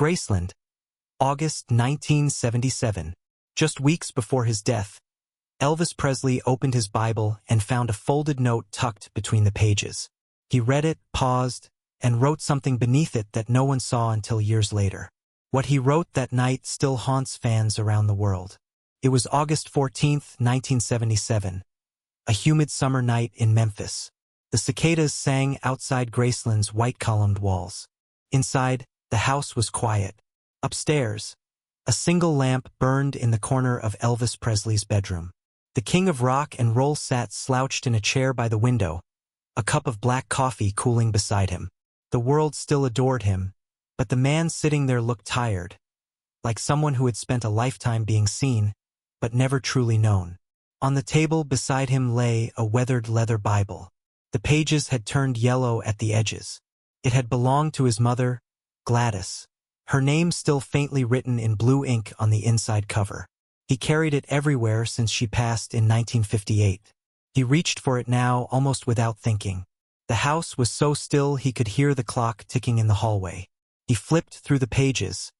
Graceland, August 1977. Just weeks before his death, Elvis Presley opened his Bible and found a folded note tucked between the pages. He read it, paused, and wrote something beneath it that no one saw until years later. What he wrote that night still haunts fans around the world. It was August 14, 1977, a humid summer night in Memphis. The cicadas sang outside Graceland's white-columned walls. Inside, the house was quiet. Upstairs, a single lamp burned in the corner of Elvis Presley's bedroom. The king of rock and roll sat slouched in a chair by the window, a cup of black coffee cooling beside him. The world still adored him, but the man sitting there looked tired, like someone who had spent a lifetime being seen, but never truly known. On the table beside him lay a weathered leather Bible. The pages had turned yellow at the edges. It had belonged to his mother, Gladys, her name still faintly written in blue ink on the inside cover. He carried it everywhere since she passed in 1958. He reached for it now almost without thinking. The house was so still he could hear the clock ticking in the hallway. He flipped through the pages,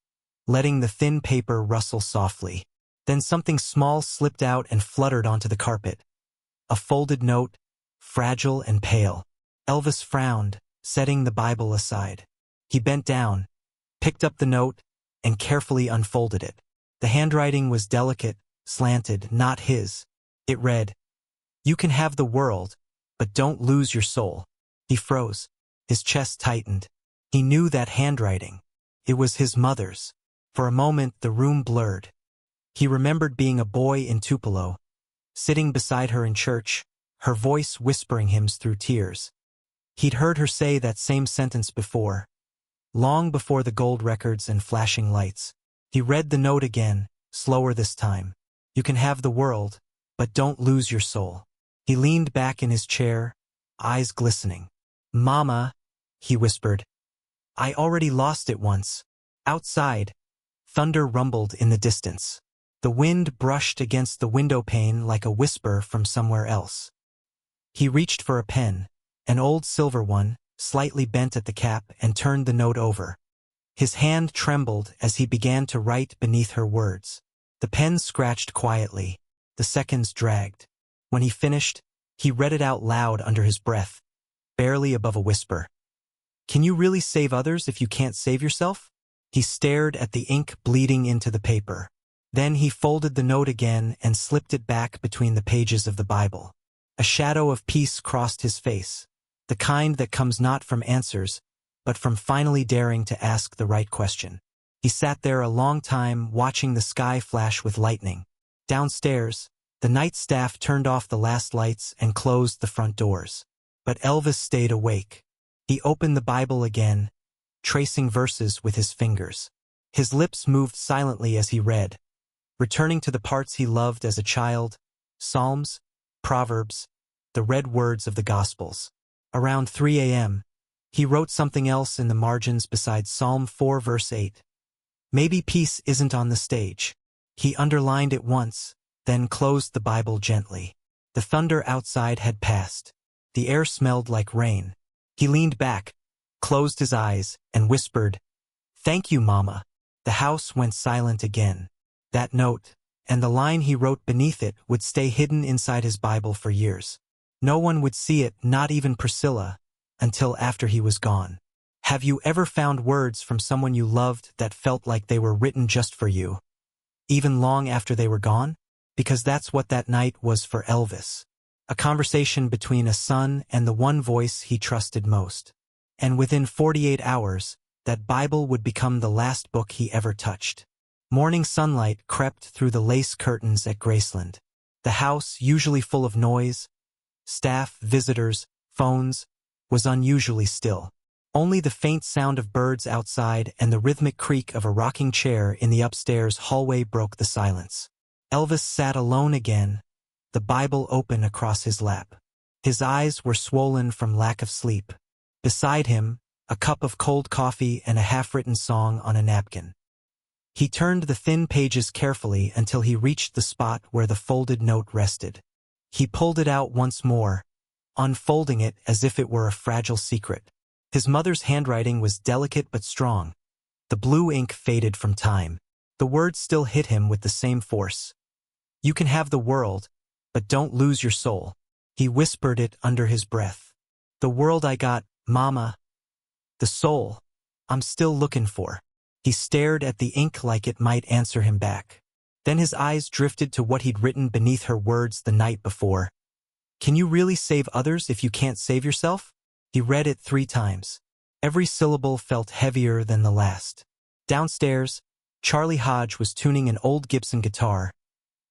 letting the thin paper rustle softly. Then something small slipped out and fluttered onto the carpet. A folded note, fragile and pale. Elvis frowned, setting the Bible aside. He bent down, picked up the note, and carefully unfolded it. The handwriting was delicate, slanted, not his. It read, "You can have the world, but don't lose your soul." He froze. His chest tightened. He knew that handwriting. It was his mother's. For a moment, the room blurred. He remembered being a boy in Tupelo, sitting beside her in church, her voice whispering hymns through tears. He'd heard her say that same sentence before, long before the gold records and flashing lights. He read the note again, slower this time. "You can have the world, but don't lose your soul." He leaned back in his chair, eyes glistening. "Mama," he whispered, "I already lost it once." Outside, thunder rumbled in the distance. The wind brushed against the window pane like a whisper from somewhere else. He reached for a pen, an old silver one, slightly bent at the cap, and turned the note over. His hand trembled as he began to write beneath her words. The pen scratched quietly. The seconds dragged. When he finished, he read it out loud under his breath, barely above a whisper. "Can you really save others if you can't save yourself?" He stared at the ink bleeding into the paper. Then he folded the note again and slipped it back between the pages of the Bible. A shadow of peace crossed his face, the kind that comes not from answers, but from finally daring to ask the right question. He sat there a long time, watching the sky flash with lightning. Downstairs, the night staff turned off the last lights and closed the front doors. But Elvis stayed awake. He opened the Bible again, tracing verses with his fingers. His lips moved silently as he read, returning to the parts he loved as a child, Psalms, Proverbs, the red words of the Gospels. Around 3 a.m., he wrote something else in the margins beside Psalm 4 verse 8. "Maybe peace isn't on the stage." He underlined it once, then closed the Bible gently. The thunder outside had passed. The air smelled like rain. He leaned back, closed his eyes, and whispered, "Thank you, Mama." The house went silent again. That note, and the line he wrote beneath it, would stay hidden inside his Bible for years. No one would see it, not even Priscilla, until after he was gone. Have you ever found words from someone you loved that felt like they were written just for you, even long after they were gone? Because that's what that night was for Elvis. A conversation between a son and the one voice he trusted most. And within 48 hours, that Bible would become the last book he ever touched. Morning sunlight crept through the lace curtains at Graceland. The house, usually full of noise, staff, visitors, phones, was unusually still. Only the faint sound of birds outside and the rhythmic creak of a rocking chair in the upstairs hallway broke the silence. Elvis sat alone again, the Bible open across his lap. His eyes were swollen from lack of sleep. Beside him, a cup of cold coffee and a half-written song on a napkin. He turned the thin pages carefully until he reached the spot where the folded note rested. He pulled it out once more, unfolding it as if it were a fragile secret. His mother's handwriting was delicate but strong. The blue ink faded from time. The words still hit him with the same force. You can have the world, but don't lose your soul. He whispered it under his breath. The world I got, Mama. The soul, I'm still looking for. He stared at the ink like it might answer him back. Then his eyes drifted to what he'd written beneath her words the night before. Can you really save others if you can't save yourself? He read it 3 times. Every syllable felt heavier than the last. Downstairs, Charlie Hodge was tuning an old Gibson guitar,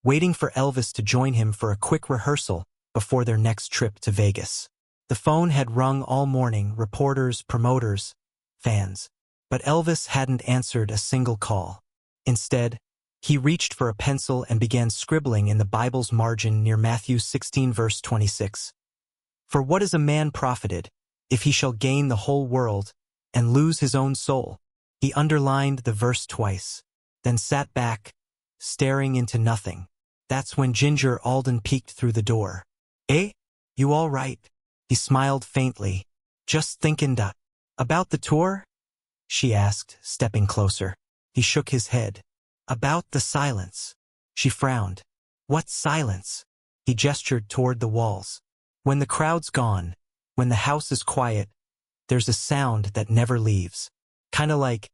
waiting for Elvis to join him for a quick rehearsal before their next trip to Vegas. The phone had rung all morning, reporters, promoters, fans. But Elvis hadn't answered a single call. Instead, he reached for a pencil and began scribbling in the Bible's margin near Matthew 16 verse 26. For what is a man profited, if he shall gain the whole world and lose his own soul? He underlined the verse twice, then sat back, staring into nothing. That's when Ginger Alden peeked through the door. Eh? You all right? He smiled faintly. Just thinking about the tour? She asked, stepping closer. He shook his head. About the silence. She frowned. What silence? He gestured toward the walls. When the crowd's gone, when the house is quiet, there's a sound that never leaves. Kinda like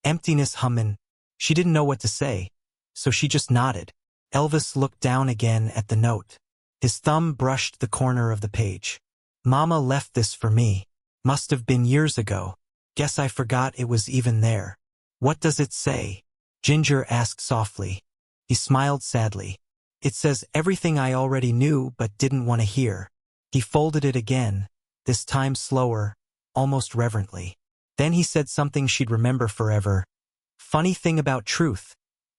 emptiness humming. She didn't know what to say, so she just nodded. Elvis looked down again at the note. His thumb brushed the corner of the page. Mama left this for me. Must have been years ago. Guess I forgot it was even there. What does it say? Ginger asked softly. He smiled sadly. It says everything I already knew but didn't want to hear. He folded it again, this time slower, almost reverently. Then he said something she'd remember forever. Funny thing about truth.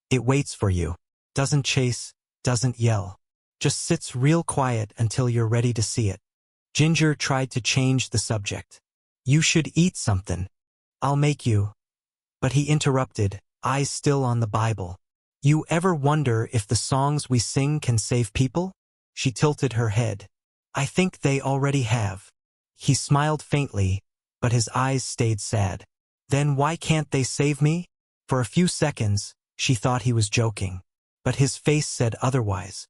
It waits for you. Doesn't chase, doesn't yell. Just sits real quiet until you're ready to see it. Ginger tried to change the subject. You should eat something. I'll make you. But he interrupted, eyes still on the Bible. You ever wonder if the songs we sing can save people? She tilted her head. I think they already have. He smiled faintly, but his eyes stayed sad. Then why can't they save me? For a few seconds, she thought he was joking. But his face said otherwise.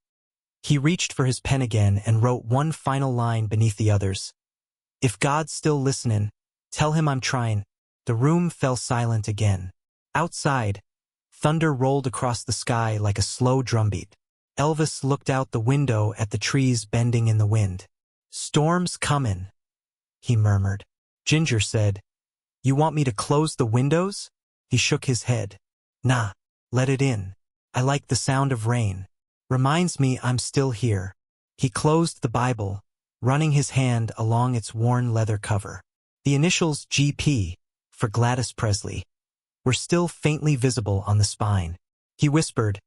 He reached for his pen again and wrote one final line beneath the others. If God's still listening, tell him I'm trying. The room fell silent again. Outside, thunder rolled across the sky like a slow drumbeat. Elvis looked out the window at the trees bending in the wind. Storm's comin', he murmured. Ginger said, You want me to close the windows? He shook his head. Nah, let it in. I like the sound of rain. Reminds me I'm still here. He closed the Bible, running his hand along its worn leather cover. The initials GP, for Gladys Presley, were still faintly visible on the spine. He whispered,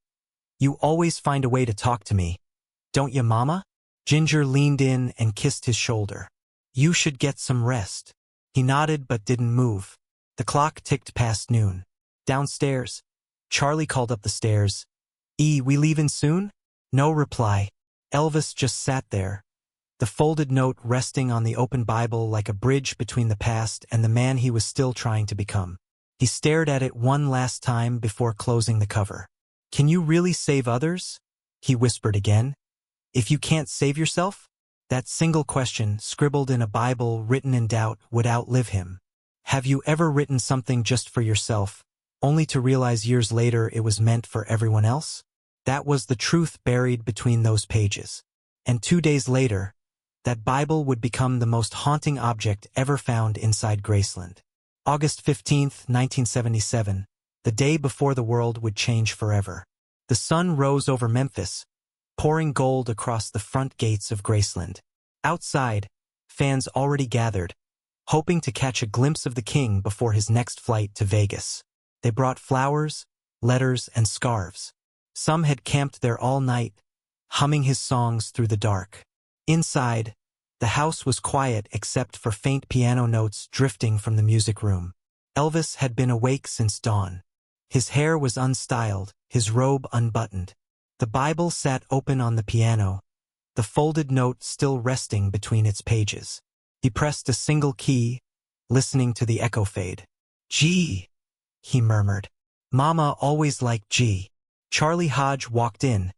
You always find a way to talk to me. Don't you, Mama? Ginger leaned in and kissed his shoulder. You should get some rest. He nodded but didn't move. The clock ticked past noon. Downstairs, Charlie called up the stairs. We leavin' soon? No reply. Elvis just sat there, the folded note resting on the open Bible like a bridge between the past and the man he was still trying to become. He stared at it one last time before closing the cover. Can you really save others? He whispered again. If you can't save yourself? That single question, scribbled in a Bible written in doubt, would outlive him. Have you ever written something just for yourself, only to realize years later it was meant for everyone else? That was the truth buried between those pages. And 2 days later, that Bible would become the most haunting object ever found inside Graceland. August 15, 1977, the day before the world would change forever. The sun rose over Memphis, pouring gold across the front gates of Graceland. Outside, fans already gathered, hoping to catch a glimpse of the king before his next flight to Vegas. They brought flowers, letters, and scarves. Some had camped there all night, humming his songs through the dark. Inside, the house was quiet except for faint piano notes drifting from the music room. Elvis had been awake since dawn. His hair was unstyled, his robe unbuttoned. The Bible sat open on the piano, the folded note still resting between its pages. He pressed a single key, listening to the echo fade. Gee! he murmured. Mama always liked G. Charlie Hodge walked in,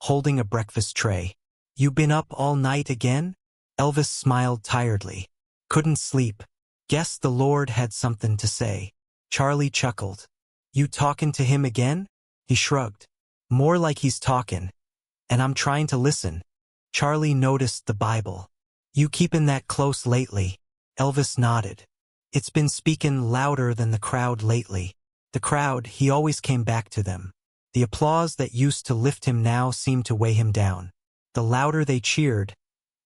holding a breakfast tray. You been up all night again? Elvis smiled tiredly. Couldn't sleep. Guess the Lord had something to say. Charlie chuckled. You talkin' to him again? He shrugged. More like he's talkin'. And I'm trying to listen. Charlie noticed the Bible. You keepin' that close lately? Elvis nodded. It's been speakin' louder than the crowd lately. The crowd, he always came back to them. The applause that used to lift him now seemed to weigh him down. The louder they cheered,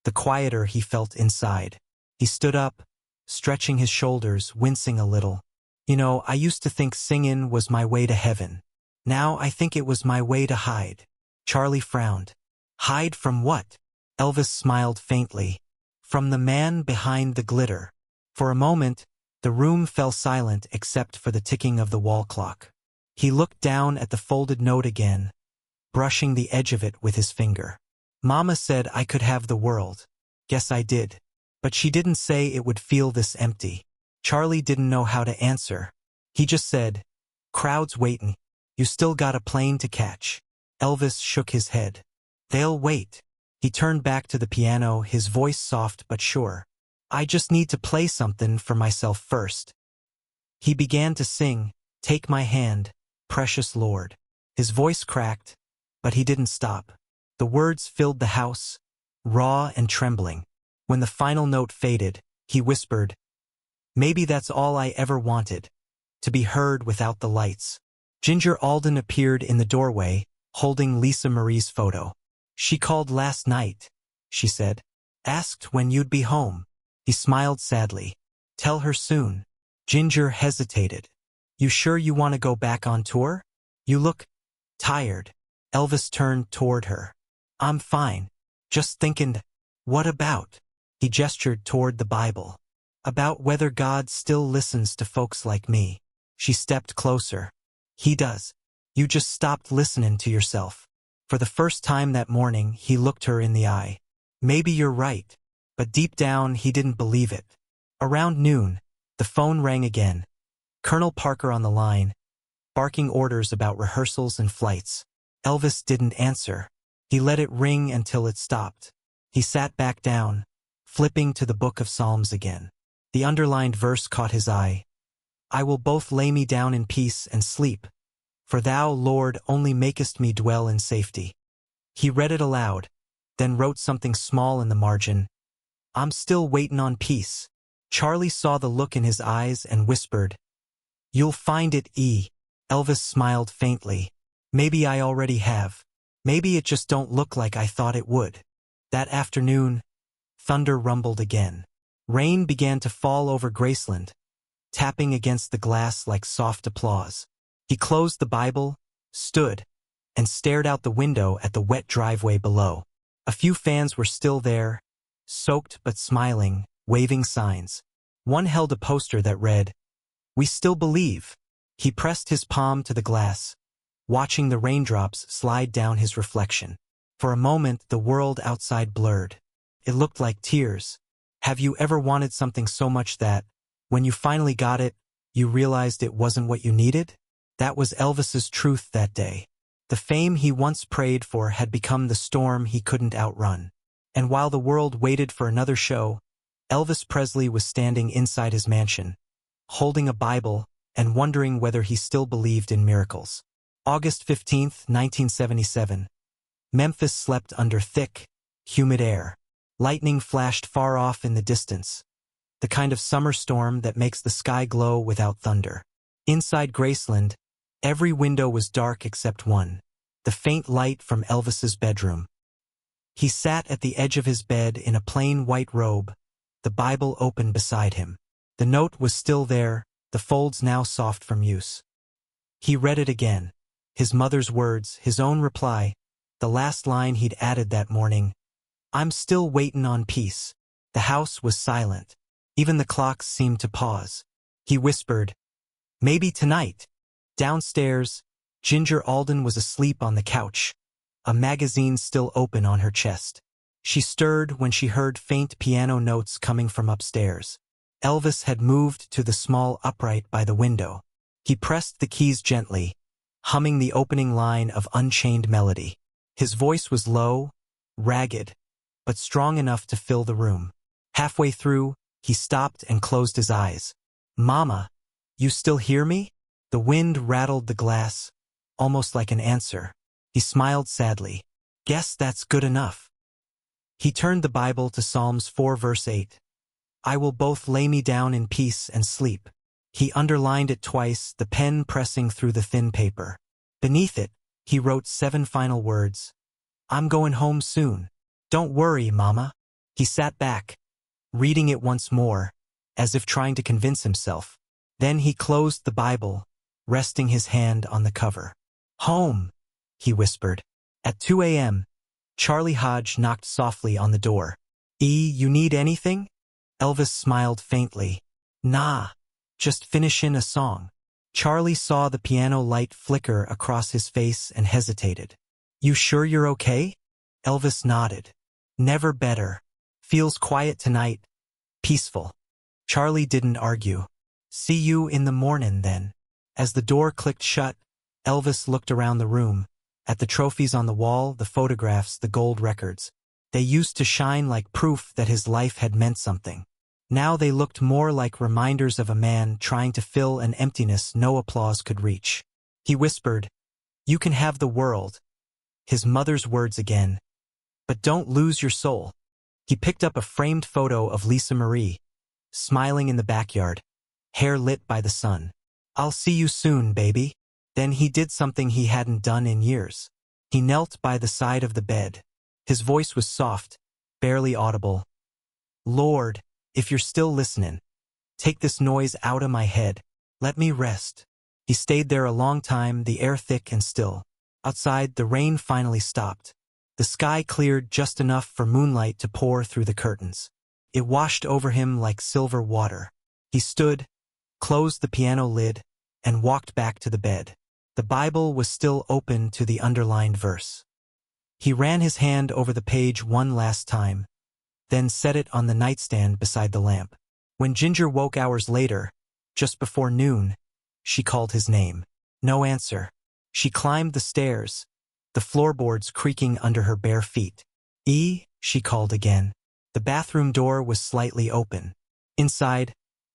the quieter he felt inside. He stood up, stretching his shoulders, wincing a little. You know, I used to think singin' was my way to heaven. Now I think it was my way to hide. Charlie frowned. Hide from what? Elvis smiled faintly. From the man behind the glitter. For a moment, the room fell silent except for the ticking of the wall clock. He looked down at the folded note again, brushing the edge of it with his finger. Mama said I could have the world. Guess I did. But she didn't say it would feel this empty. Charlie didn't know how to answer. He just said, crowd's waitin'. You still got a plane to catch. Elvis shook his head. They'll wait. He turned back to the piano, his voice soft but sure. I just need to play something for myself first. He began to sing, Take My Hand, Precious Lord. His voice cracked, but he didn't stop. The words filled the house, raw and trembling. When the final note faded, he whispered, Maybe that's all I ever wanted, to be heard without the lights. Ginger Alden appeared in the doorway, holding Lisa Marie's photo. She called last night, she said. Asked when you'd be home. He smiled sadly. Tell her soon. Ginger hesitated. You sure you want to go back on tour? You look tired. Elvis turned toward her. I'm fine. Just thinking, what about? He gestured toward the Bible. About whether God still listens to folks like me. She stepped closer. He does. You just stopped listening to yourself. For the first time that morning, he looked her in the eye. Maybe you're right. But deep down, he didn't believe it. Around noon, the phone rang again. Colonel Parker on the line, barking orders about rehearsals and flights. Elvis didn't answer. He let it ring until it stopped. He sat back down, flipping to the Book of Psalms again. The underlined verse caught his eye. I will both lay me down in peace and sleep, for thou, Lord, only makest me dwell in safety. He read it aloud, then wrote something small in the margin. I'm still waitin' on peace. Charlie saw the look in his eyes and whispered, You'll find it, E. Elvis smiled faintly. Maybe I already have. Maybe it just don't look like I thought it would. That afternoon, thunder rumbled again. Rain began to fall over Graceland, tapping against the glass like soft applause. He closed the Bible, stood, and stared out the window at the wet driveway below. A few fans were still there, soaked but smiling, waving signs. One held a poster that read, We still believe. He pressed his palm to the glass, watching the raindrops slide down his reflection. For a moment, the world outside blurred. It looked like tears. Have you ever wanted something so much that, when you finally got it, you realized it wasn't what you needed? That was Elvis's truth that day. The fame he once prayed for had become the storm he couldn't outrun. And while the world waited for another show, Elvis Presley was standing inside his mansion, holding a Bible and wondering whether he still believed in miracles. August 15, 1977. Memphis slept under thick, humid air. Lightning flashed far off in the distance, the kind of summer storm that makes the sky glow without thunder. Inside Graceland, every window was dark except one, the faint light from Elvis's bedroom. He sat at the edge of his bed in a plain white robe, the Bible open beside him. The note was still there, the folds now soft from use. He read it again, his mother's words, his own reply, the last line he'd added that morning. I'm still waitin' on peace. The house was silent. Even the clocks seemed to pause. He whispered, Maybe tonight. Downstairs, Ginger Alden was asleep on the couch, a magazine still open on her chest. She stirred when she heard faint piano notes coming from upstairs. Elvis had moved to the small upright by the window. He pressed the keys gently, humming the opening line of Unchained Melody. His voice was low, ragged, but strong enough to fill the room. Halfway through, he stopped and closed his eyes. "Mama, you still hear me?" The wind rattled the glass, almost like an answer. He smiled sadly. "Guess that's good enough." He turned the Bible to Psalms 4 verse 8. "I will both lay me down in peace and sleep." He underlined it twice, the pen pressing through the thin paper. Beneath it, he wrote 7 final words. "I'm going home soon. Don't worry, Mama." He sat back, reading it once more, as if trying to convince himself. Then he closed the Bible, resting his hand on the cover. "Home," he whispered. At 2 a.m., Charlie Hodge knocked softly on the door. You need anything?" Elvis smiled faintly. "Nah, just finishing a song." Charlie saw the piano light flicker across his face and hesitated. "You sure you're okay?" Elvis nodded. "Never better. Feels quiet tonight. Peaceful." Charlie didn't argue. "See you in the morning, then." As the door clicked shut, Elvis looked around the room, at the trophies on the wall, the photographs, the gold records. They used to shine like proof that his life had meant something. Now they looked more like reminders of a man trying to fill an emptiness no applause could reach. He whispered, "You can have the world." His mother's words again. "But don't lose your soul." He picked up a framed photo of Lisa Marie, smiling in the backyard, hair lit by the sun. "I'll see you soon, baby." Then he did something he hadn't done in years. He knelt by the side of the bed. His voice was soft, barely audible. "Lord, if you're still listening, take this noise out of my head. Let me rest." He stayed there a long time, the air thick and still. Outside, the rain finally stopped. The sky cleared just enough for moonlight to pour through the curtains. It washed over him like silver water. He stood, closed the piano lid, and walked back to the bed. The Bible was still open to the underlined verse. He ran his hand over the page one last time, then set it on the nightstand beside the lamp. When Ginger woke hours later, just before noon, she called his name. No answer. She climbed the stairs, the floorboards creaking under her bare feet. She called again. The bathroom door was slightly open. Inside,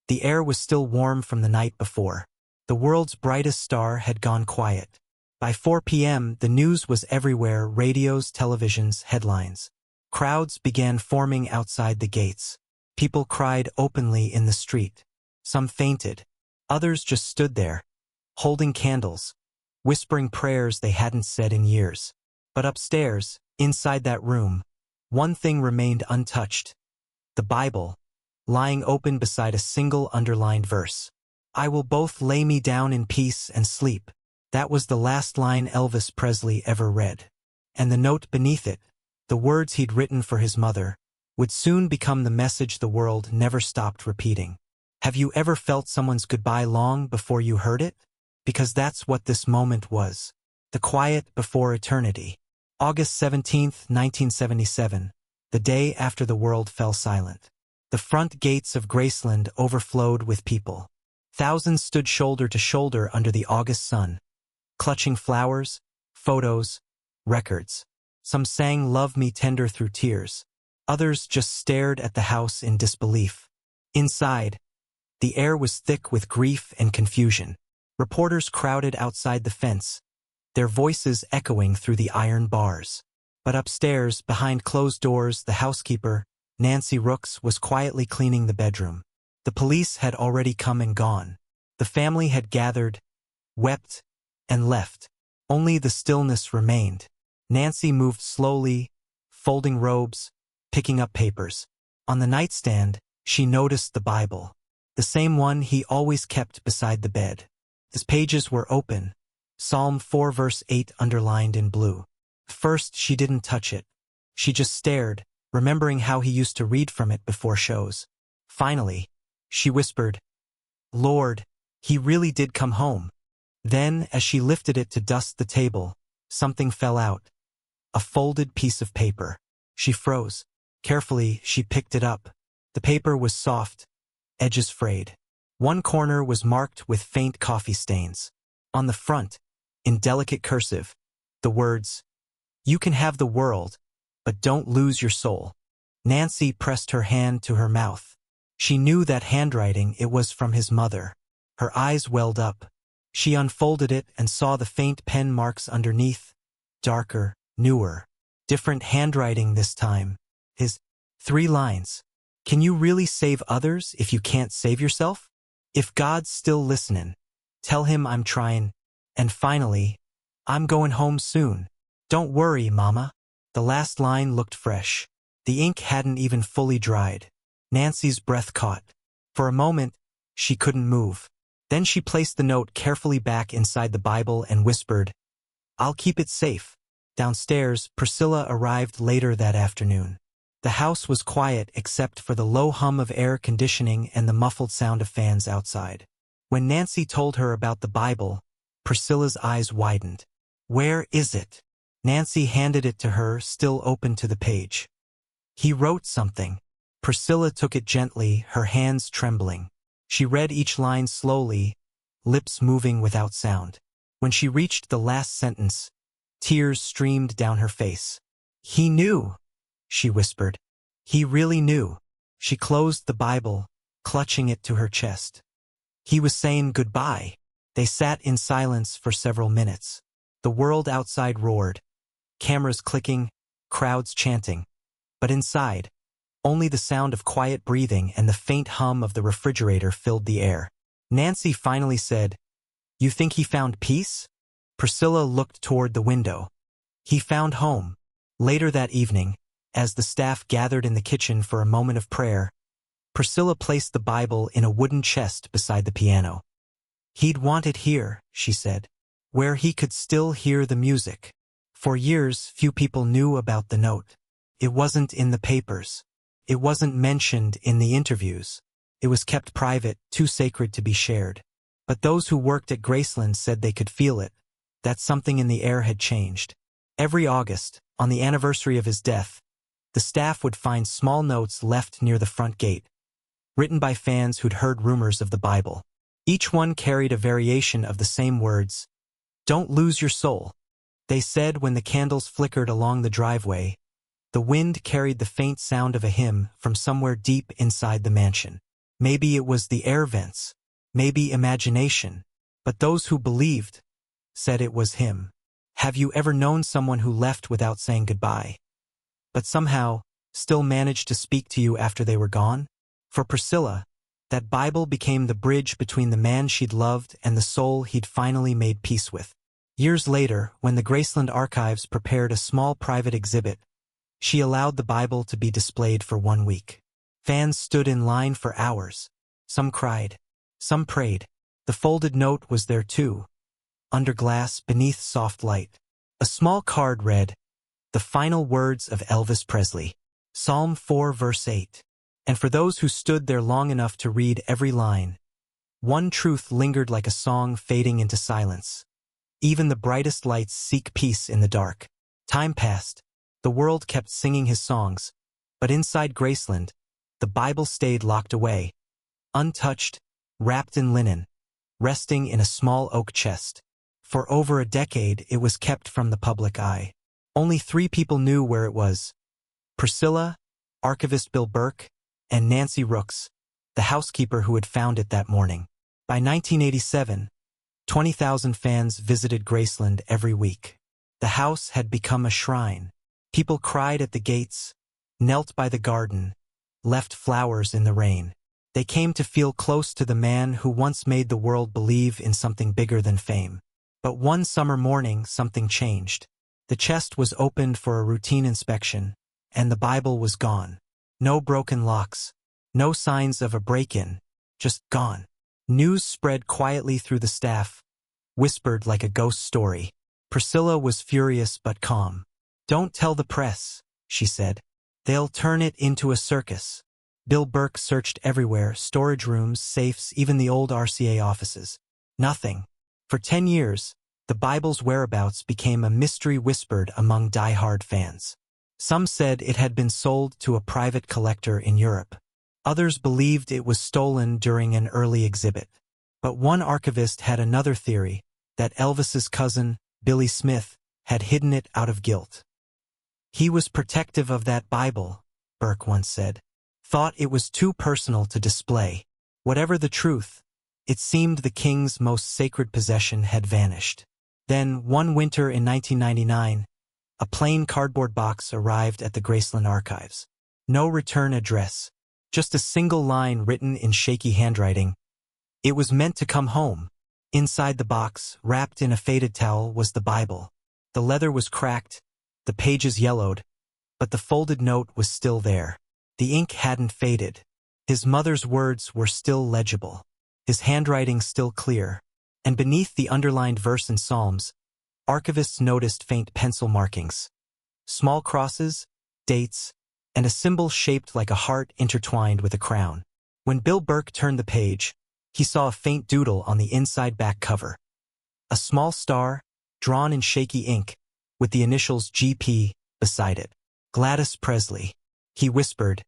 the air was still warm from the night before. The world's brightest star had gone quiet. By 4 p.m., the news was everywhere, radios, televisions, headlines. Crowds began forming outside the gates. People cried openly in the street. Some fainted. Others just stood there, holding candles, whispering prayers they hadn't said in years. But upstairs, inside that room, one thing remained untouched. The Bible, lying open beside a single underlined verse. "I will both lay me down in peace and sleep." That was the last line Elvis Presley ever read. And the note beneath it, the words he'd written for his mother, would soon become the message the world never stopped repeating. Have you ever felt someone's goodbye long before you heard it? Because that's what this moment was. The quiet before eternity. August 17th, 1977, the day after the world fell silent. The front gates of Graceland overflowed with people. Thousands stood shoulder to shoulder under the August sun, clutching flowers, photos, records. Some sang "Love Me Tender" through tears. Others just stared at the house in disbelief. Inside, the air was thick with grief and confusion. Reporters crowded outside the fence, their voices echoing through the iron bars. But upstairs, behind closed doors, the housekeeper, Nancy Rooks, was quietly cleaning the bedroom. The police had already come and gone. The family had gathered, wept, and left. Only the stillness remained. Nancy moved slowly, folding robes, picking up papers. On the nightstand, she noticed the Bible, the same one he always kept beside the bed. Its pages were open, Psalm 4 verse 8 underlined in blue. First, she didn't touch it. She just stared, remembering how he used to read from it before shows. Finally, she whispered, "Lord, he really did come home." Then, as she lifted it to dust the table, something fell out. A folded piece of paper. She froze. Carefully, she picked it up. The paper was soft, edges frayed. One corner was marked with faint coffee stains. On the front, in delicate cursive, the words, "You can have the world, but don't lose your soul." Nancy pressed her hand to her mouth. She knew that handwriting. It was from his mother. Her eyes welled up. She unfolded it and saw the faint pen marks underneath. Darker, newer, different handwriting this time. His 3 lines. "Can you really save others if you can't save yourself? If God's still listening, tell him I'm trying. And finally, I'm going home soon. Don't worry, Mama." The last line looked fresh. The ink hadn't even fully dried. Nancy's breath caught. For a moment, she couldn't move. Then she placed the note carefully back inside the Bible and whispered, "I'll keep it safe." Downstairs, Priscilla arrived later that afternoon. The house was quiet except for the low hum of air conditioning and the muffled sound of fans outside. When Nancy told her about the Bible, Priscilla's eyes widened. "Where is it?" Nancy handed it to her, still open to the page. "He wrote something." Priscilla took it gently, her hands trembling. She read each line slowly, lips moving without sound. When she reached the last sentence, tears streamed down her face. "He knew," she whispered. "He really knew." She closed the Bible, clutching it to her chest. He was saying goodbye. They sat in silence for several minutes. The world outside roared. Cameras clicking, crowds chanting. But inside, only the sound of quiet breathing and the faint hum of the refrigerator filled the air. Nancy finally said, "You think he found peace?" Priscilla looked toward the window. "He found home." Later that evening, as the staff gathered in the kitchen for a moment of prayer, Priscilla placed the Bible in a wooden chest beside the piano. "He'd want it here," she said, "where he could still hear the music." For years, few people knew about the note. It wasn't in the papers. It wasn't mentioned in the interviews. It was kept private, too sacred to be shared. But those who worked at Graceland said they could feel it, that something in the air had changed. Every August, on the anniversary of his death, the staff would find small notes left near the front gate, written by fans who'd heard rumors of the Bible. Each one carried a variation of the same words. "Don't lose your soul," they said when the candles flickered along the driveway. The wind carried the faint sound of a hymn from somewhere deep inside the mansion. Maybe it was the air vents, maybe imagination, but those who believed said it was him. Have you ever known someone who left without saying goodbye, but somehow still managed to speak to you after they were gone? For Priscilla, that Bible became the bridge between the man she'd loved and the soul he'd finally made peace with. Years later, when the Graceland Archives prepared a small private exhibit, she allowed the Bible to be displayed for 1 week. Fans stood in line for hours. Some cried. Some prayed. The folded note was there too, under glass beneath soft light. A small card read, "The final words of Elvis Presley. Psalm 4 verse 8. And for those who stood there long enough to read every line, one truth lingered like a song fading into silence. Even the brightest lights seek peace in the dark. Time passed. The world kept singing his songs, but inside Graceland, the Bible stayed locked away, untouched, wrapped in linen, resting in a small oak chest. For over a decade, it was kept from the public eye. Only 3 people knew where it was: Priscilla, archivist Bill Burke, and Nancy Rooks, the housekeeper who had found it that morning. By 1987, 20,000 fans visited Graceland every week. The house had become a shrine. People cried at the gates, knelt by the garden, left flowers in the rain. They came to feel close to the man who once made the world believe in something bigger than fame. But one summer morning, something changed. The chest was opened for a routine inspection, and the Bible was gone. No broken locks, no signs of a break-in, just gone. News spread quietly through the staff, whispered like a ghost story. Priscilla was furious but calm. "Don't tell the press," she said. "They'll turn it into a circus." Bill Burke searched everywhere, storage rooms, safes, even the old RCA offices. Nothing. For 10 years, the Bible's whereabouts became a mystery whispered among die-hard fans. Some said it had been sold to a private collector in Europe. Others believed it was stolen during an early exhibit. But one archivist had another theory, that Elvis's cousin, Billy Smith, had hidden it out of guilt. "He was protective of that Bible," Burke once said. "Thought it was too personal to display." Whatever the truth, it seemed the king's most sacred possession had vanished. Then, one winter in 1999, a plain cardboard box arrived at the Graceland archives. No return address, just a single line written in shaky handwriting. It was meant to come home. Inside the box, wrapped in a faded towel, was the Bible. The leather was cracked, the pages yellowed, but the folded note was still there. The ink hadn't faded. His mother's words were still legible, his handwriting still clear, and beneath the underlined verse in Psalms, archivists noticed faint pencil markings. Small crosses, dates, and a symbol shaped like a heart intertwined with a crown. When Bill Burke turned the page, he saw a faint doodle on the inside back cover. A small star, drawn in shaky ink, with the initials GP beside it. Gladys Presley. He whispered.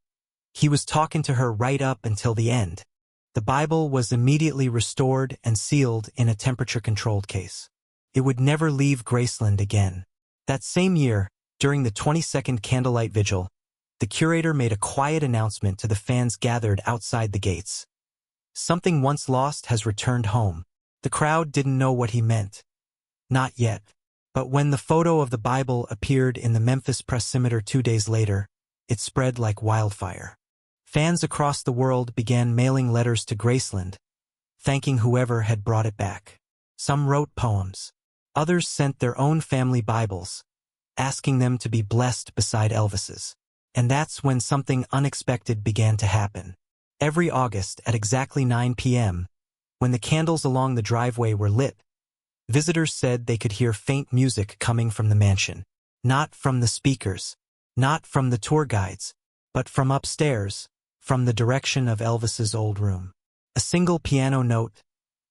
He was talking to her right up until the end. The Bible was immediately restored and sealed in a temperature-controlled case. It would never leave Graceland again. That same year, during the 22nd Candlelight Vigil, the curator made a quiet announcement to the fans gathered outside the gates. "Something once lost has returned home." The crowd didn't know what he meant. Not yet. But when the photo of the Bible appeared in the Memphis Pressimeter 2 days later, it spread like wildfire. Fans across the world began mailing letters to Graceland, thanking whoever had brought it back. Some wrote poems. Others sent their own family Bibles, asking them to be blessed beside Elvis's. And that's when something unexpected began to happen. Every August at exactly 9 p.m., when the candles along the driveway were lit, visitors said they could hear faint music coming from the mansion. Not from the speakers, not from the tour guides, but from upstairs, from the direction of Elvis's old room. A single piano note,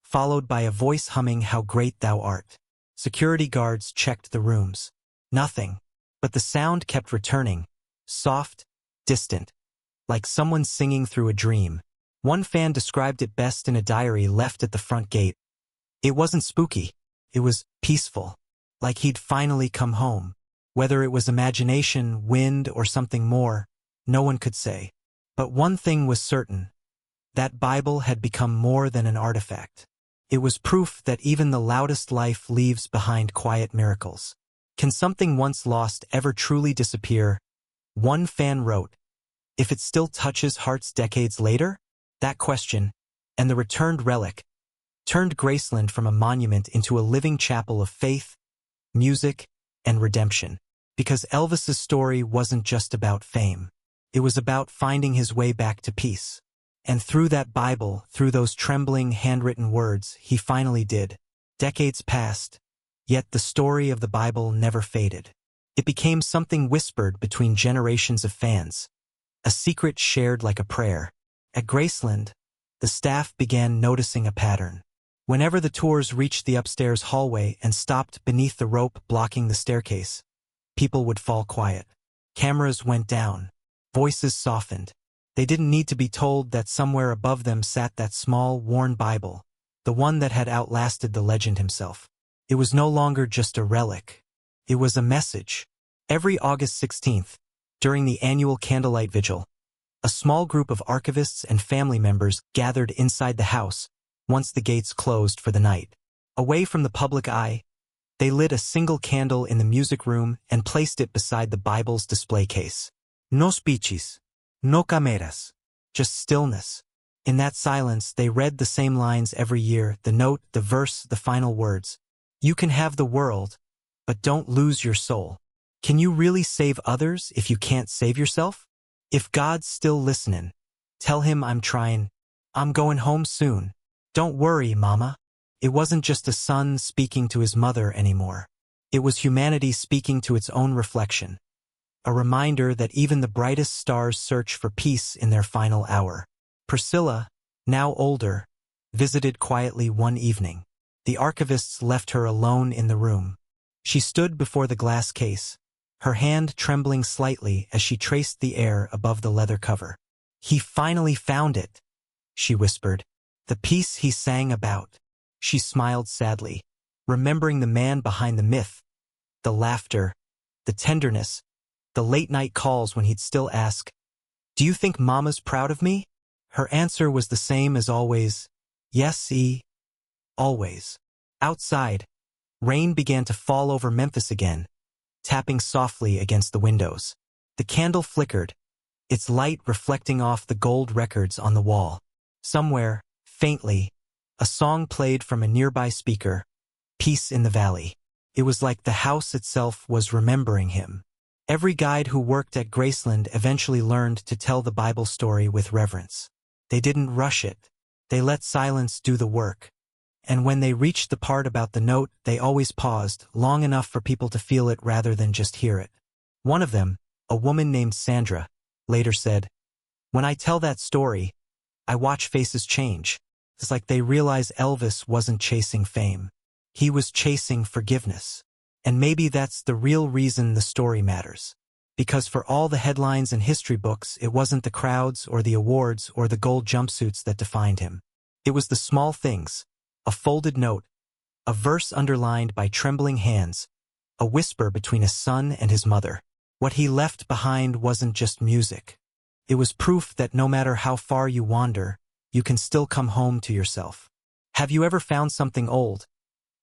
followed by a voice humming "How Great Thou Art." Security guards checked the rooms. Nothing, but the sound kept returning, soft, distant, like someone singing through a dream. One fan described it best in a diary left at the front gate. It wasn't spooky. It was peaceful, like he'd finally come home. Whether it was imagination, wind, or something more, no one could say. But one thing was certain. That Bible had become more than an artifact. It was proof that even the loudest life leaves behind quiet miracles. Can something once lost ever truly disappear? One fan wrote, "If it still touches hearts decades later?" That question, and the returned relic, turned Graceland from a monument into a living chapel of faith, music, and redemption. Because Elvis's story wasn't just about fame. It was about finding his way back to peace. And through that Bible, through those trembling handwritten words, he finally did. Decades passed, yet the story of the Bible never faded. It became something whispered between generations of fans, a secret shared like a prayer. At Graceland, the staff began noticing a pattern. Whenever the tours reached the upstairs hallway and stopped beneath the rope blocking the staircase, people would fall quiet. Cameras went down. Voices softened. They didn't need to be told that somewhere above them sat that small, worn Bible, the one that had outlasted the legend himself. It was no longer just a relic. It was a message. Every August 16th, during the annual Candlelight Vigil, a small group of archivists and family members gathered inside the house once the gates closed for the night. Away from the public eye, they lit a single candle in the music room and placed it beside the Bible's display case. No speeches, no cameras, just stillness. In that silence, they read the same lines every year, the note, the verse, the final words. You can have the world, but don't lose your soul. Can you really save others if you can't save yourself? If God's still listening, tell him I'm trying. I'm going home soon. Don't worry, Mama. It wasn't just a son speaking to his mother anymore. It was humanity speaking to its own reflection. A reminder that even the brightest stars search for peace in their final hour. Priscilla, now older, visited quietly one evening. The archivists left her alone in the room. She stood before the glass case, her hand trembling slightly as she traced the air above the leather cover. He finally found it, she whispered. The peace he sang about. She smiled sadly, remembering the man behind the myth, the laughter, the tenderness, the late-night calls when he'd still ask, "Do you think Mama's proud of me?" Her answer was the same as always, "Yes, always." Outside, rain began to fall over Memphis again, tapping softly against the windows. The candle flickered, its light reflecting off the gold records on the wall. Somewhere, faintly, a song played from a nearby speaker, "Peace in the Valley." It was like the house itself was remembering him. Every guide who worked at Graceland eventually learned to tell the Bible story with reverence. They didn't rush it. They let silence do the work. And when they reached the part about the note, they always paused, long enough for people to feel it rather than just hear it. One of them, a woman named Sandra, later said, "When I tell that story, I watch faces change. It's like they realize Elvis wasn't chasing fame. He was chasing forgiveness. And maybe that's the real reason the story matters. Because for all the headlines and history books, it wasn't the crowds or the awards or the gold jumpsuits that defined him. It was the small things, a folded note, a verse underlined by trembling hands, a whisper between a son and his mother. What he left behind wasn't just music. It was proof that no matter how far you wander, you can still come home to yourself. Have you ever found something old,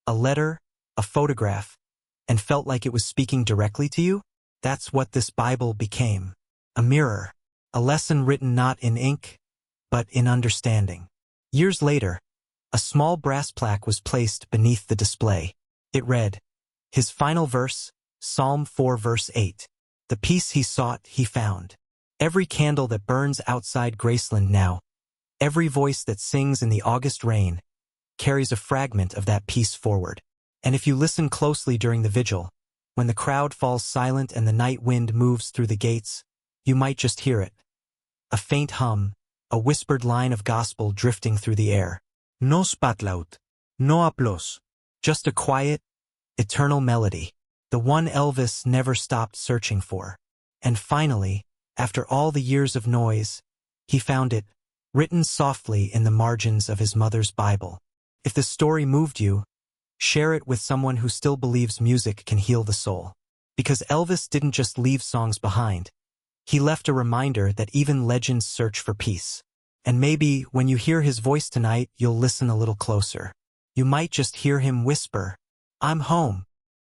a letter, a photograph, and felt like it was speaking directly to you? That's what this Bible became. A mirror, a lesson written not in ink, but in understanding. Years later, a small brass plaque was placed beneath the display. It read, his final verse, Psalm 4 verse 8. The peace he sought, he found. Every candle that burns outside Graceland now, every voice that sings in the August rain, carries a fragment of that peace forward. And if you listen closely during the vigil, when the crowd falls silent and the night wind moves through the gates, you might just hear it. A faint hum, a whispered line of gospel drifting through the air. No spotlight, no applause. Just a quiet, eternal melody. The one Elvis never stopped searching for. And finally, after all the years of noise, he found it, written softly in the margins of his mother's Bible. If the story moved you, share it with someone who still believes music can heal the soul. Because Elvis didn't just leave songs behind. He left a reminder that even legends search for peace. And maybe when you hear his voice tonight, you'll listen a little closer. You might just hear him whisper, "I'm home."